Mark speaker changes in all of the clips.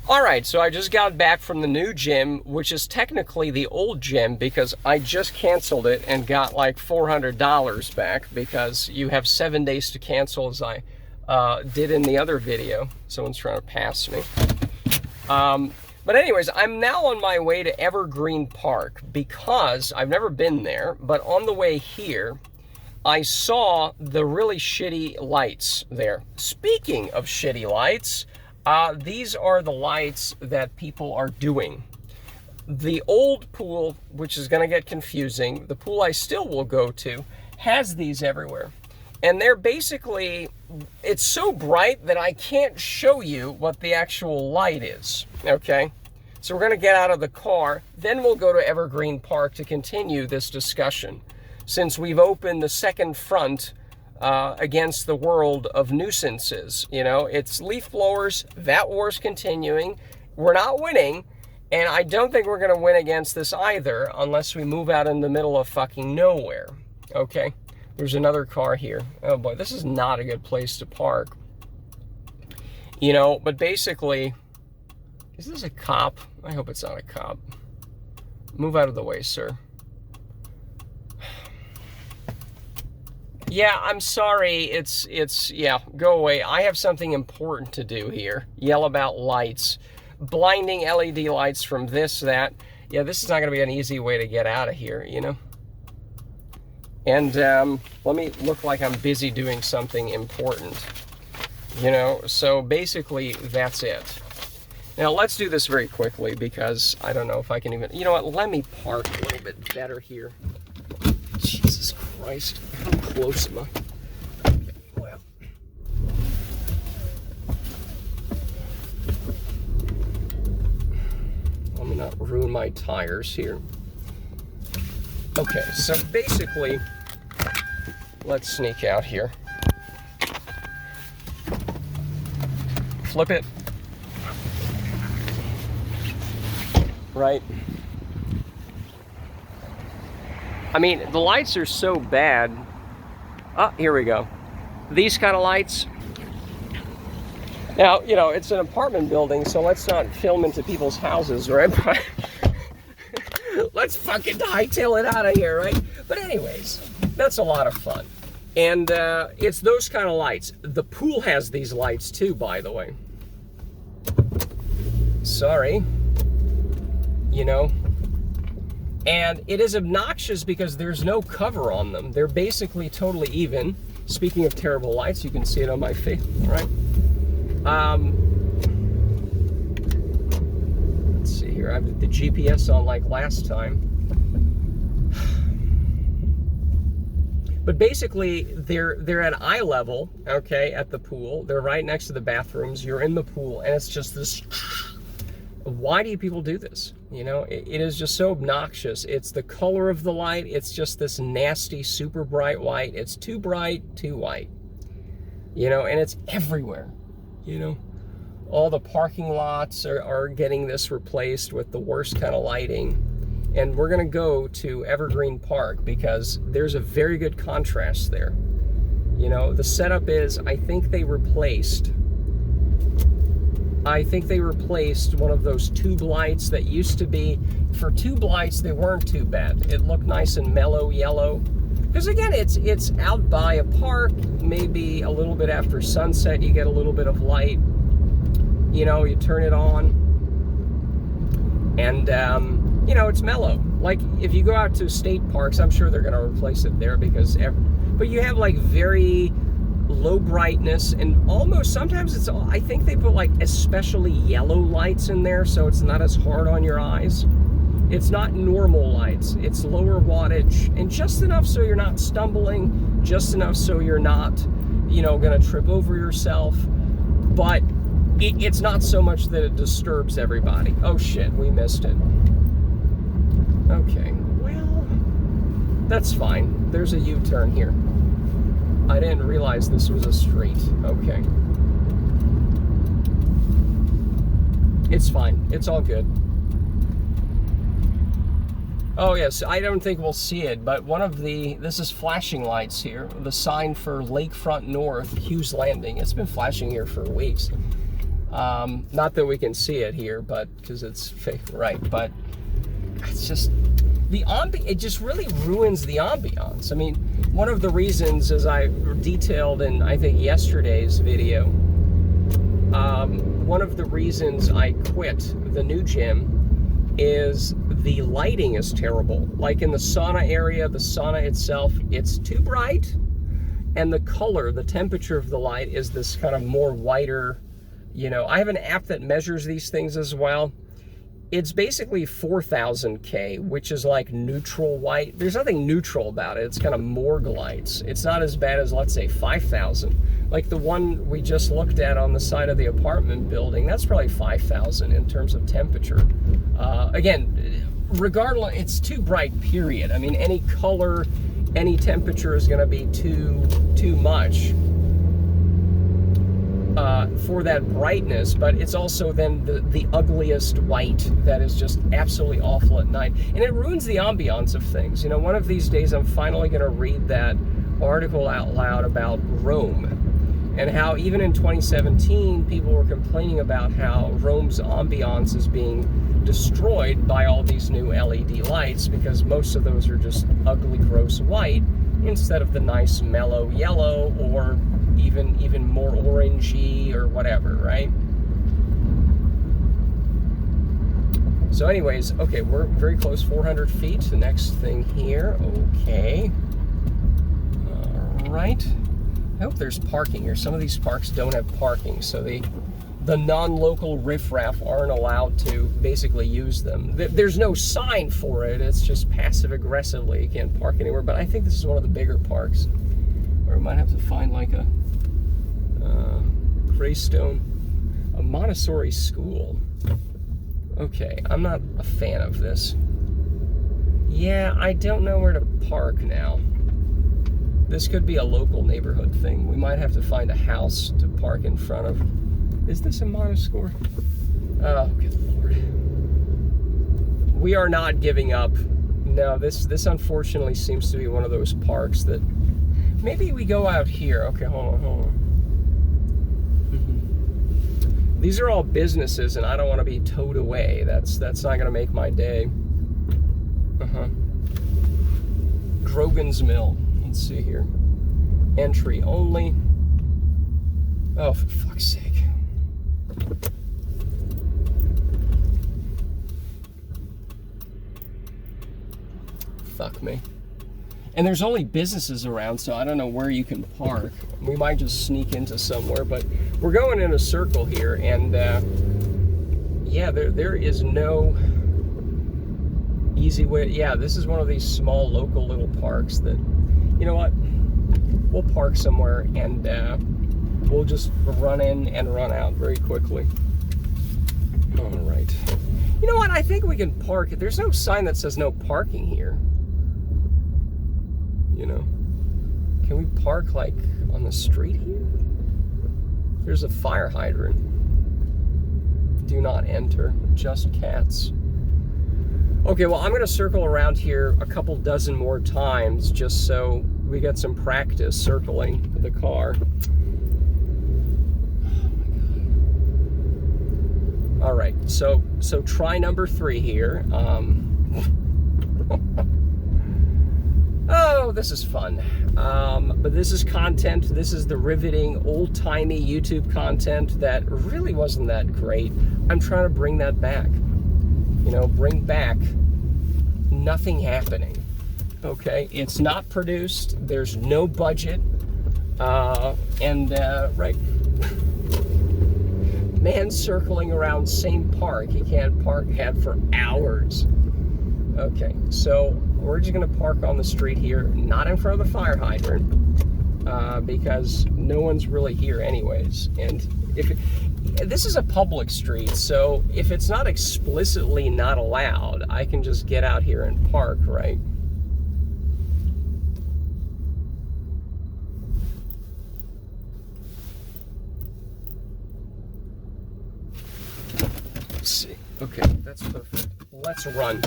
Speaker 1: Alright, so I just got back from the new gym, which is technically the old gym because I just canceled it and got like $400 back because you have 7 days to cancel, as I did in the other video. Someone's trying to pass me. But anyways, I'm now on my way to Evergreen Park because I've never been there, but on the way here, I saw the really shitty lights there. Speaking of shitty lights, these are the lights that people are doing. The old pool, which is going to get confusing, the pool I still will go to, has these everywhere. And they're basically, it's so bright that I can't show you what the actual light is, okay? So we're going to get out of the car, then we'll go to Evergreen Park to continue this discussion. Since we've opened the second front against the world of nuisances. You know, it's leaf blowers, that war's continuing. We're not winning, and I don't think we're going to win against this either unless we move out in the middle of fucking nowhere. Okay? There's another car here. Oh boy, this is not a good place to park. You know, but basically, is this a cop? I hope it's not a cop. Move out of the way, sir. Yeah, I'm sorry, yeah, go away. I have something important to do here. Yell about lights. Blinding LED lights from this, that. Yeah, this is not going to be an easy way to get out of here, you know? And let me look like I'm busy doing something important. You know, so basically, that's it. Now, let's do this very quickly because I don't know if I can even... You know what, let me park a little bit better here. Jesus Christ, how close am I? Well. Let me not ruin my tires here. Okay, so basically, let's sneak out here. Flip it. Right. I mean, the lights are so bad. Ah, here we go. These kind of lights. Now, you know, it's an apartment building, so let's not film into people's houses, right? Let's fucking hightail it out of here, right? But anyways, that's a lot of fun. And it's those kind of lights. The pool has these lights too, by the way. Sorry. You know? And it is obnoxious because there's no cover on them. They're basically totally even. Speaking of terrible lights, you can see it on my face, all right? Let's see here. I have the GPS on like last time. But basically, they're at eye level, okay, at the pool. They're right next to the bathrooms. You're in the pool, and it's just this... Why do people do this? You know, it is just so obnoxious. It's the color of the light. It's just this nasty, super bright white. It's too bright, too white. You know, and it's everywhere. You know, all the parking lots are getting this replaced with the worst kind of lighting. And we're going to go to Evergreen Park because there's a very good contrast there. You know, the setup is, I think they replaced one of those tube lights that used to be, for tube lights, they weren't too bad. It looked nice and mellow yellow. Because again, it's out by a park, maybe a little bit after sunset, you get a little bit of light. You know, you turn it on, and, you know, it's mellow. Like, if you go out to state parks, I'm sure they're going to replace it there because, but you have like very low brightness, and almost sometimes it's, I think they put like especially yellow lights in there so it's not as hard on your eyes. It's not normal lights, it's lower wattage, and just enough so you're not stumbling, just enough so you're not, you know, gonna trip over yourself, but it's not so much that it disturbs everybody. Oh shit, we missed it. Okay, well, that's fine. There's a U-turn here. I didn't realize this was a street. Okay. It's fine. It's all good. Oh, yes. I don't think we'll see it, but this is flashing lights here. The sign for Lakefront North, Hughes Landing. It's been flashing here for weeks. Not that we can see it here, but because it's fake, right? But it's just it just really ruins the ambiance. I mean, one of the reasons, as I detailed in I think yesterday's video, one of the reasons I quit the new gym is the lighting is terrible. Like in the sauna area, the sauna itself, it's too bright, and the color, the temperature of the light is this kind of more whiter. You know, I have an app that measures these things as well. It's basically 4000K, which is like neutral white. There's nothing neutral about it. It's kind of morgue lights. It's not as bad as, let's say, 5000. Like the one we just looked at on the side of the apartment building, that's probably 5000 in terms of temperature. Again, regardless, it's too bright, period. I mean, any color, any temperature is going to be too much for that brightness, but it's also then the ugliest white that is just absolutely awful at night. And it ruins the ambiance of things. You know, one of these days I'm finally going to read that article out loud about Rome, and how even in 2017 people were complaining about how Rome's ambiance is being destroyed by all these new LED lights, because most of those are just ugly, gross white instead of the nice mellow yellow, or even more orangey or whatever, right? So anyways, okay, we're very close, 400 feet. The next thing here, okay. All right. I hope there's parking here. Some of these parks don't have parking, so the non-local riffraff aren't allowed to basically use them. There's no sign for it. It's just passive-aggressively. You can't park anywhere, but I think this is one of the bigger parks. Or we might have to find like a Greystone, a Montessori school. Okay, I'm not a fan of this. Yeah, I don't know where to park now. This could be a local neighborhood thing. We might have to find a house to park in front of. Is this a Montessori? Oh, good Lord. We are not giving up. No, this unfortunately seems to be one of those parks that maybe we go out here. Okay, hold on. These are all businesses, and I don't want to be towed away. That's not going to make my day. Grogan's Mill. Let's see here. Entry only. Oh, for fuck's sake. Fuck me. And there's only businesses around, so I don't know where you can park. We might just sneak into somewhere, but we're going in a circle here, and yeah, there is no easy way. Yeah, this is one of these small local little parks that, you know what, we'll park somewhere, and we'll just run in and run out very quickly. All right. You know what, I think we can park. There's no sign that says no parking here. You know, can we park like on the street here? There's a fire hydrant. Do not enter, just cats. Okay, well, I'm gonna circle around here a couple dozen more times just so we get some practice circling the car. Oh my God. All right, so try number 3 here. Oh, this is fun. But this is content. This is the riveting, old-timey YouTube content that really wasn't that great. I'm trying to bring that back. You know, bring back nothing happening. Okay? It's not produced. There's no budget. Right. Man circling around same park. He can't park ahead for hours. Okay, so we're just gonna park on the street here, not in front of the fire hydrant, because no one's really here anyways. And this is a public street, so if it's not explicitly not allowed, I can just get out here and park, right? Let's see. Okay, that's perfect. Let's run.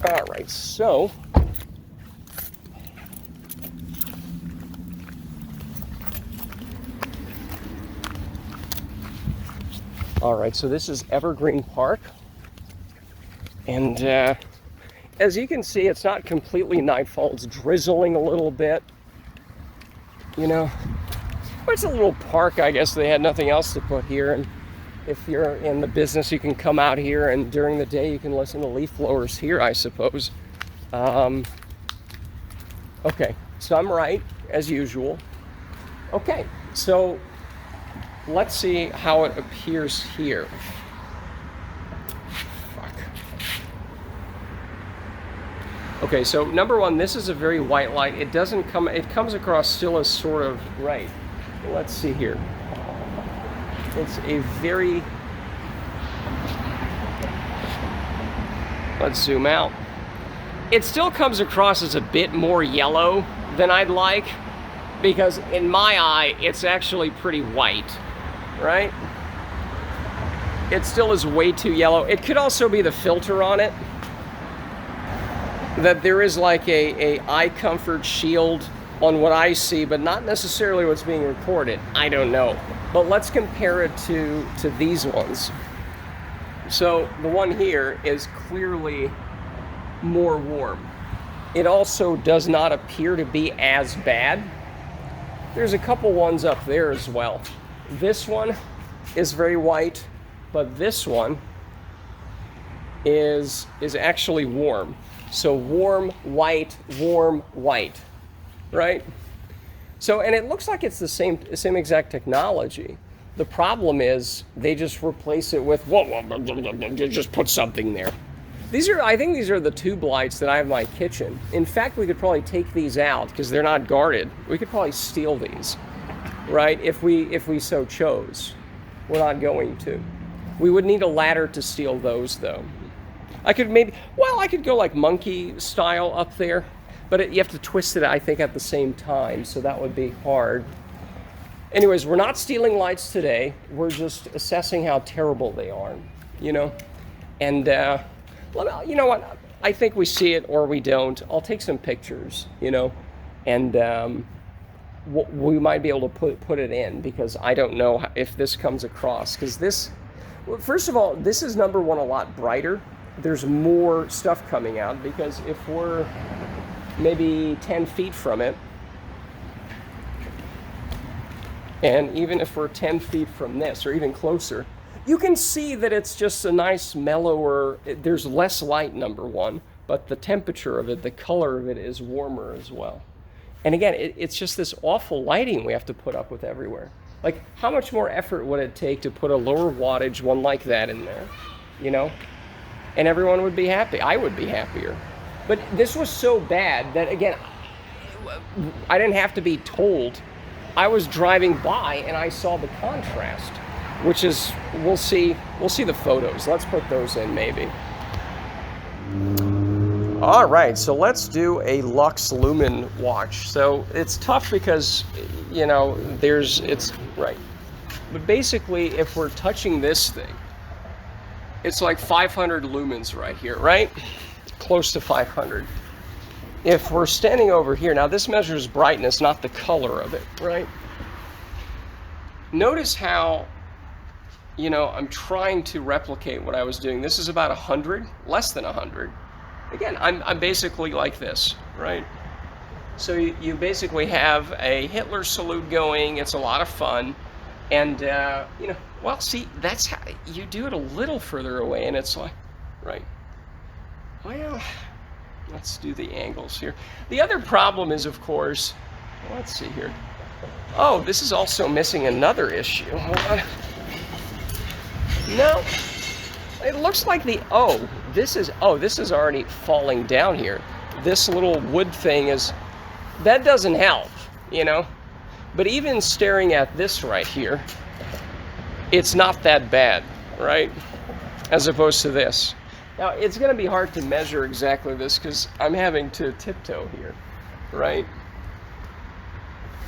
Speaker 1: All right, so All right, so this is Evergreen Park. And as you can see, it's not completely nightfall. It's drizzling a little bit, you know. But it's a little park, I guess. They had nothing else to put here. And if you're in the business, you can come out here, and during the day, you can listen to leaf blowers here, I suppose. Okay, so I'm right, as usual. Okay, so let's see how it appears here. Fuck. Okay, so number one, this is a very white light. It doesn't come, it comes across still as sort of right. Let's see here. It's a very, let's zoom out. It still comes across as a bit more yellow than I'd like, because in my eye, it's actually pretty white, right? It still is way too yellow. It could also be the filter on it, that there is like a eye comfort shield on what I see, but not necessarily what's being recorded. I don't know. But let's compare it to these ones. So the one here is clearly more warm. It also does not appear to be as bad. There's a couple ones up there as well. This one is very white, but this one is actually warm. So warm, white, right? So, and it looks like it's the same exact technology. The problem is they just replace it with, just put something there. I think these are the tube lights that I have in my kitchen. In fact, we could probably take these out because they're not guarded. We could probably steal these, right? If we so chose. We're not going to. We would need a ladder to steal those though. I could go like monkey style up there, but you have to twist it, I think, at the same time, so that would be hard. Anyways, we're not stealing lights today. We're just assessing how terrible they are, you know? And, you know what? I think we see it or we don't. I'll take some pictures, you know? And we might be able to put it in, because I don't know if this comes across. Because this, well, first of all, this is number one a lot brighter. There's more stuff coming out, because if we're maybe 10 feet from it, and even if we're 10 feet from this, or even closer, you can see that it's just a nice mellower, there's less light, number one, but the temperature of it, the color of it is warmer as well. And again, it's just this awful lighting we have to put up with everywhere. Like, how much more effort would it take to put a lower wattage one like that in there, you know? And everyone would be happy. I would be happier. But this was so bad that, again, I didn't have to be told. I was driving by and I saw the contrast, which is, we'll see the photos. Let's put those in maybe. All right, so let's do a Lux Lumen watch. So it's tough because, you know, it's right. But basically, if we're touching this thing, it's like 500 lumens right here, right? Close to 500. If we're standing over here, now this measures brightness, not the color of it, right? Notice how, you know, I'm trying to replicate what I was doing. This is about 100, less than 100. Again, I'm basically like this, right? So you basically have a Hitler salute going. It's a lot of fun. And, you know, well, see, that's how you do it a little further away, and it's like, right. Well, let's do the angles here. The other problem is, of course, let's see here. Oh, this is also missing another issue. Hold on. No, it looks like this is already falling down here. This little wood thing that doesn't help, you know? But even staring at this right here, it's not that bad, right? As opposed to this. Now, it's going to be hard to measure exactly this because I'm having to tiptoe here, right?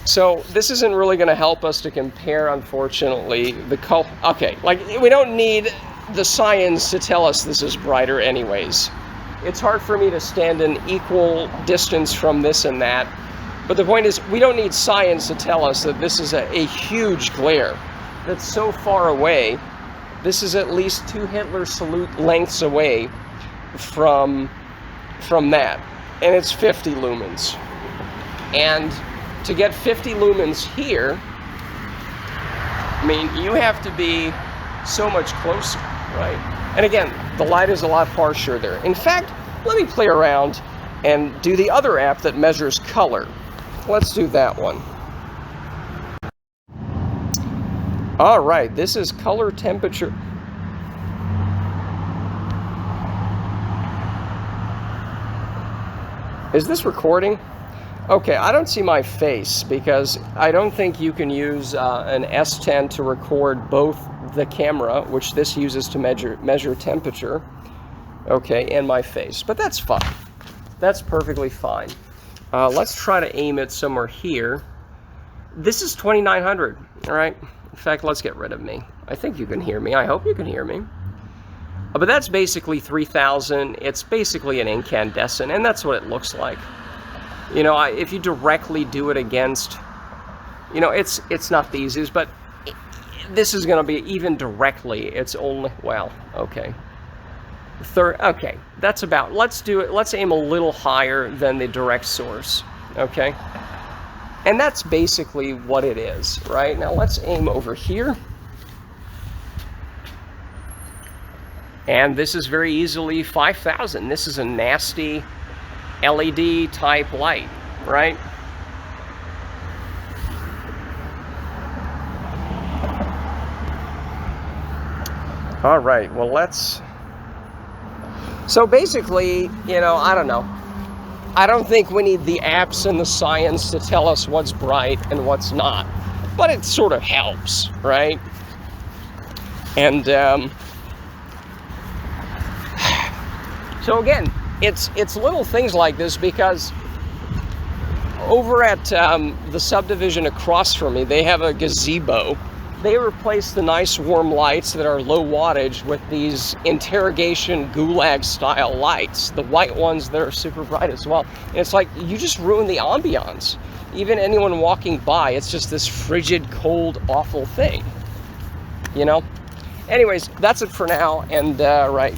Speaker 1: So this isn't really going to help us to compare, unfortunately, the color. Okay, like, we don't need the science to tell us this is brighter anyways. It's hard for me to stand an equal distance from this and that. But the point is, we don't need science to tell us that this is a huge glare that's so far away This is at least 2 Hitler salute lengths away from that, and it's 50 lumens. And to get 50 lumens here, I mean, you have to be so much closer, right? And again, the light is a lot harsher there. In fact, let me play around and do the other app that measures color. Let's do that one. All right, this is color temperature. Is this recording? Okay, I don't see my face because I don't think you can use an S10 to record both the camera, which this uses to measure temperature, okay, and my face. But that's fine. That's perfectly fine. Let's try to aim it somewhere here. This is 2900, all right? In fact, let's get rid of me. I think you can hear me. I hope you can hear me. But that's basically 3000. It's basically an incandescent, and that's what it looks like. You know, if you directly do it against, you know, it's not the easiest, but this is going to be even directly. It's only, well, okay. Okay, that's about, let's do it. Let's aim a little higher than the direct source, okay? And that's basically what it is, right? Now let's aim over here. And this is very easily 5000. This is a nasty LED type light, right? All right, well, let's, so basically, you know, I don't know. I don't think we need the apps and the science to tell us what's bright and what's not, but it sort of helps, right? And so again, it's little things like this, because over at the subdivision across from me, they have a gazebo. They replaced the nice warm lights that are low wattage with these interrogation gulag style lights, the white ones that are super bright as well. And it's like, you just ruin the ambiance. Even anyone walking by, it's just this frigid, cold, awful thing, you know? Anyways, that's it for now, and right.